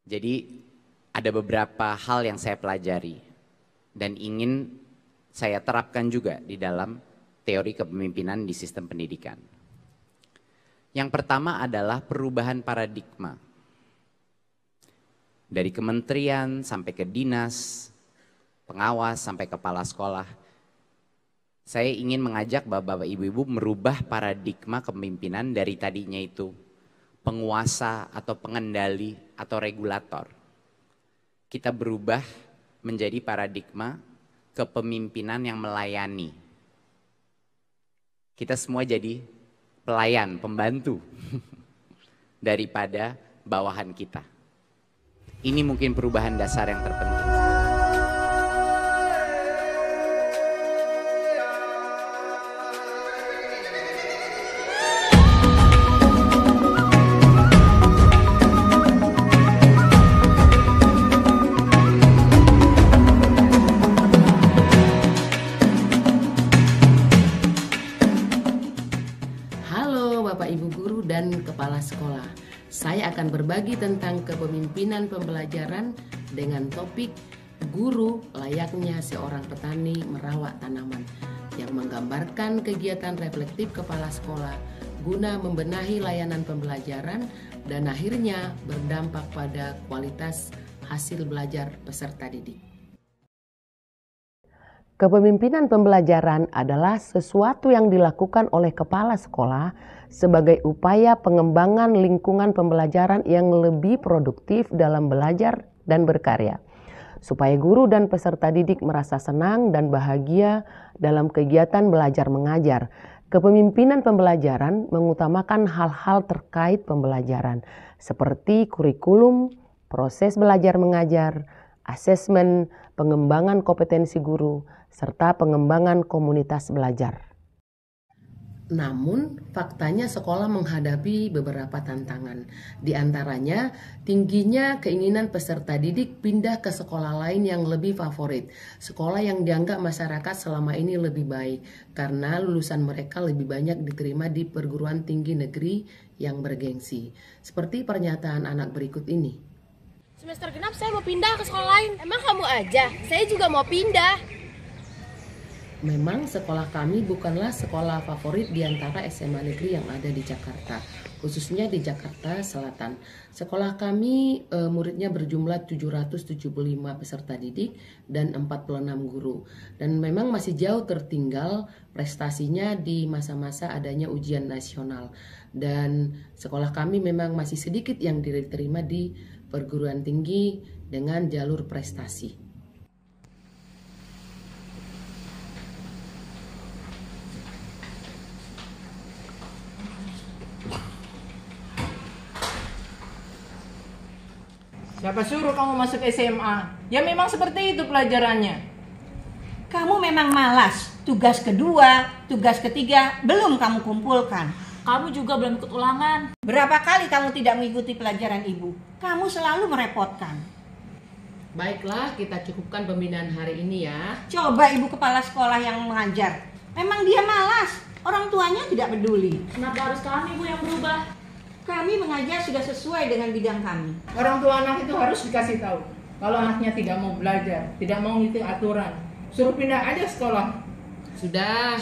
Jadi ada beberapa hal yang saya pelajari dan ingin saya terapkan juga di dalam teori kepemimpinan di sistem pendidikan. Yang pertama adalah perubahan paradigma. Dari kementerian sampai ke dinas, pengawas sampai kepala sekolah. Saya ingin mengajak bapak-bapak ibu-ibu merubah paradigma kepemimpinan dari tadinya itu penguasa atau pengendali atau regulator. Kita berubah menjadi paradigma kepemimpinan yang melayani. Kita semua jadi pelayan, pembantu daripada bawahan kita. Ini mungkin perubahan dasar yang terpenting. Bapak Ibu Guru dan Kepala Sekolah. Saya akan berbagi tentang kepemimpinan pembelajaran dengan topik Guru layaknya seorang petani merawat tanaman, yang menggambarkan kegiatan reflektif kepala sekolah guna membenahi layanan pembelajaran dan akhirnya berdampak pada kualitas hasil belajar peserta didik. Kepemimpinan pembelajaran adalah sesuatu yang dilakukan oleh kepala sekolah sebagai upaya pengembangan lingkungan pembelajaran yang lebih produktif dalam belajar dan berkarya, supaya guru dan peserta didik merasa senang dan bahagia dalam kegiatan belajar mengajar. Kepemimpinan pembelajaran mengutamakan hal-hal terkait pembelajaran, seperti kurikulum, proses belajar mengajar, asesmen, pengembangan kompetensi guru, serta pengembangan komunitas belajar. Namun, faktanya sekolah menghadapi beberapa tantangan. Di antaranya, tingginya keinginan peserta didik pindah ke sekolah lain yang lebih favorit. Sekolah yang dianggap masyarakat selama ini lebih baik, karena lulusan mereka lebih banyak diterima di perguruan tinggi negeri yang bergengsi. Seperti pernyataan anak berikut ini. Semester genap saya mau pindah ke sekolah lain. Emang kamu aja? Saya juga mau pindah. Memang sekolah kami bukanlah sekolah favorit di antara SMA negeri yang ada di Jakarta, khususnya di Jakarta Selatan. Sekolah kami muridnya berjumlah 775 peserta didik dan 46 guru. Dan memang masih jauh tertinggal prestasinya di masa-masa adanya ujian nasional. Dan sekolah kami memang masih sedikit yang diterima di perguruan tinggi dengan jalur prestasi. Siapa suruh kamu masuk SMA? Ya memang seperti itu pelajarannya. Kamu memang malas. Tugas kedua, tugas ketiga belum kamu kumpulkan. Kamu juga belum ikut ulangan. Berapa kali kamu tidak mengikuti pelajaran ibu? Kamu selalu merepotkan. Baiklah, kita cukupkan pembinaan hari ini ya. Coba ibu kepala sekolah yang mengajar. Memang dia malas. Orang tuanya tidak peduli. Kenapa harus kami, Bu, yang berubah? Kami mengajar sudah sesuai dengan bidang kami. Orang tua anak itu harus dikasih tahu. Kalau anaknya tidak mau belajar, tidak mau ngikuti aturan, suruh pindah aja sekolah. Sudah.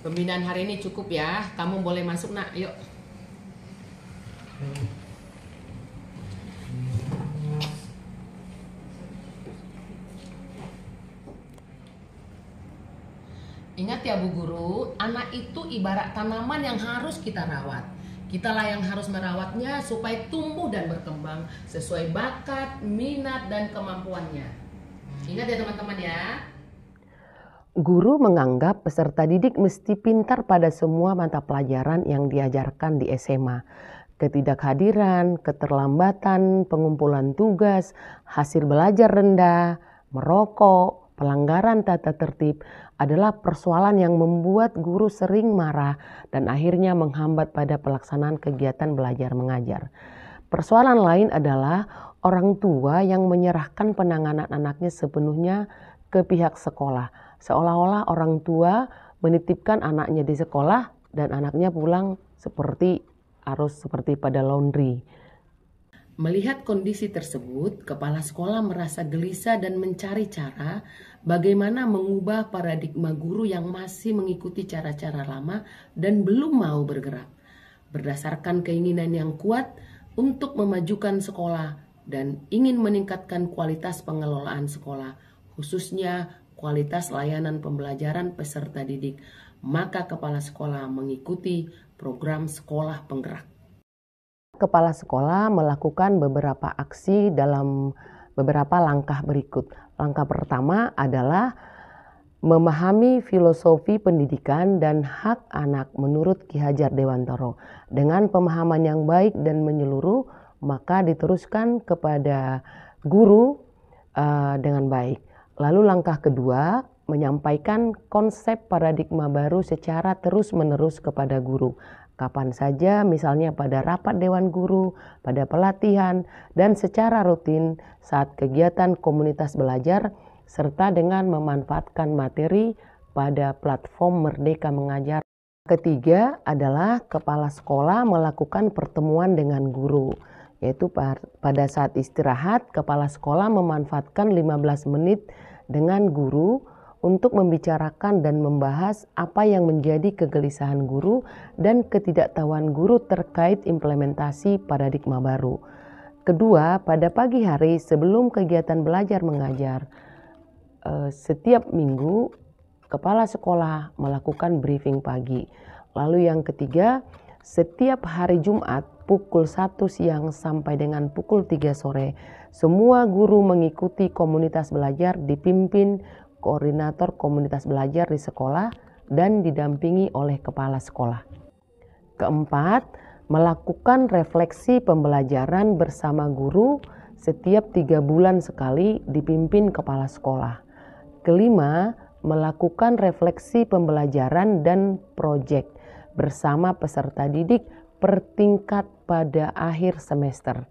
Pembinaan hari ini cukup ya. Kamu boleh masuk, Nak. Yuk. Ingat ya Bu Guru, anak itu ibarat tanaman yang harus kita rawat. Kitalah yang harus merawatnya supaya tumbuh dan berkembang sesuai bakat, minat, dan kemampuannya. Ingat ya teman-teman ya. Guru menganggap peserta didik mesti pintar pada semua mata pelajaran yang diajarkan di SMA. Ketidakhadiran, keterlambatan, pengumpulan tugas, hasil belajar rendah, merokok, pelanggaran tata tertib adalah persoalan yang membuat guru sering marah dan akhirnya menghambat pada pelaksanaan kegiatan belajar mengajar. Persoalan lain adalah orang tua yang menyerahkan penanganan anaknya sepenuhnya ke pihak sekolah, seolah-olah orang tua menitipkan anaknya di sekolah dan anaknya pulang seperti pada laundry. Melihat kondisi tersebut, kepala sekolah merasa gelisah dan mencari cara bagaimana mengubah paradigma guru yang masih mengikuti cara-cara lama dan belum mau bergerak. Berdasarkan keinginan yang kuat untuk memajukan sekolah dan ingin meningkatkan kualitas pengelolaan sekolah, khususnya kualitas layanan pembelajaran peserta didik, maka kepala sekolah mengikuti program sekolah penggerak. Kepala sekolah melakukan beberapa aksi dalam beberapa langkah berikut. Langkah pertama adalah memahami filosofi pendidikan dan hak anak menurut Ki Hajar Dewantara. Dengan pemahaman yang baik dan menyeluruh, maka diteruskan kepada guru dengan baik. Lalu langkah kedua, menyampaikan konsep paradigma baru secara terus-menerus kepada guru. Kapan saja, misalnya pada rapat dewan guru, pada pelatihan, dan secara rutin saat kegiatan komunitas belajar, serta dengan memanfaatkan materi pada platform Merdeka Mengajar. Ketiga adalah kepala sekolah melakukan pertemuan dengan guru, yaitu pada saat istirahat, kepala sekolah memanfaatkan 15 menit dengan guru untuk membicarakan dan membahas apa yang menjadi kegelisahan guru dan ketidaktahuan guru terkait implementasi paradigma baru. Kedua, pada pagi hari sebelum kegiatan belajar mengajar, setiap minggu kepala sekolah melakukan briefing pagi. Lalu yang ketiga, setiap hari Jumat pukul 1 siang sampai dengan pukul 3 sore, semua guru mengikuti komunitas belajar dipimpin koordinator komunitas belajar di sekolah dan didampingi oleh kepala sekolah. Keempat, melakukan refleksi pembelajaran bersama guru setiap 3 bulan sekali dipimpin kepala sekolah. Kelima, melakukan refleksi pembelajaran dan proyek bersama peserta didik per tingkat pada akhir semester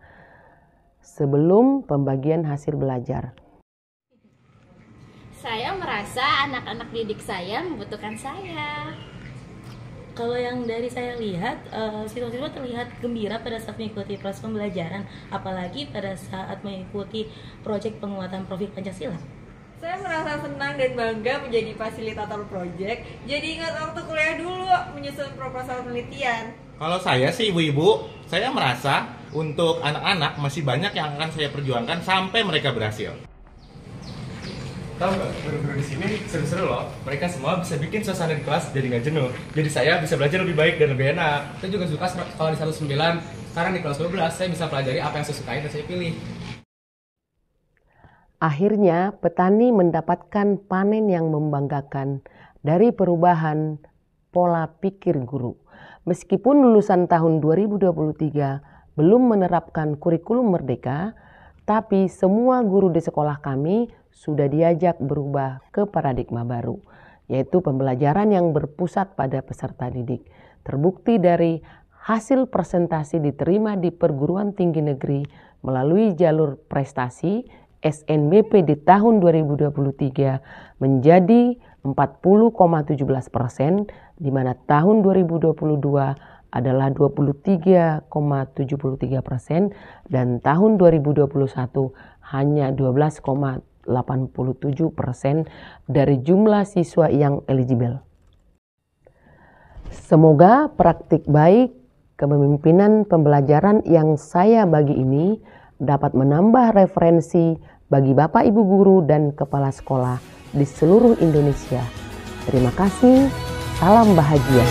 sebelum pembagian hasil belajar. Saya merasa anak-anak didik saya membutuhkan saya. Kalau yang dari saya lihat, siswa-siswa terlihat gembira pada saat mengikuti proses pembelajaran, apalagi pada saat mengikuti proyek penguatan profil Pancasila. Saya merasa senang dan bangga menjadi fasilitator proyek. Jadi ingat waktu kuliah dulu menyusun proposal penelitian. Kalau saya sih ibu-ibu, saya merasa untuk anak-anak masih banyak yang akan saya perjuangkan sampai mereka berhasil. Tahu nggak, guru-guru di sini seru-seru loh. Mereka semua bisa bikin suasana di kelas jadi nggak jenuh. Jadi saya bisa belajar lebih baik dan lebih enak. Saya juga suka kalau di 19, sekarang di kelas 12 saya bisa pelajari apa yang saya sukai dan saya pilih. Akhirnya petani mendapatkan panen yang membanggakan dari perubahan pola pikir guru. Meskipun lulusan tahun 2023 belum menerapkan kurikulum merdeka, tapi semua guru di sekolah kami sudah diajak berubah ke paradigma baru, yaitu pembelajaran yang berpusat pada peserta didik. Terbukti dari hasil presentasi diterima di perguruan tinggi negeri melalui jalur prestasi SNBP di tahun 2023 menjadi 40,17%, di mana tahun 2022 adalah 23,73% dan tahun 2021 hanya 12,87% dari jumlah siswa yang eligible. Semoga praktik baik kepemimpinan pembelajaran yang saya bagi ini dapat menambah referensi bagi Bapak Ibu guru dan kepala sekolah di seluruh Indonesia. Terima kasih, salam bahagia.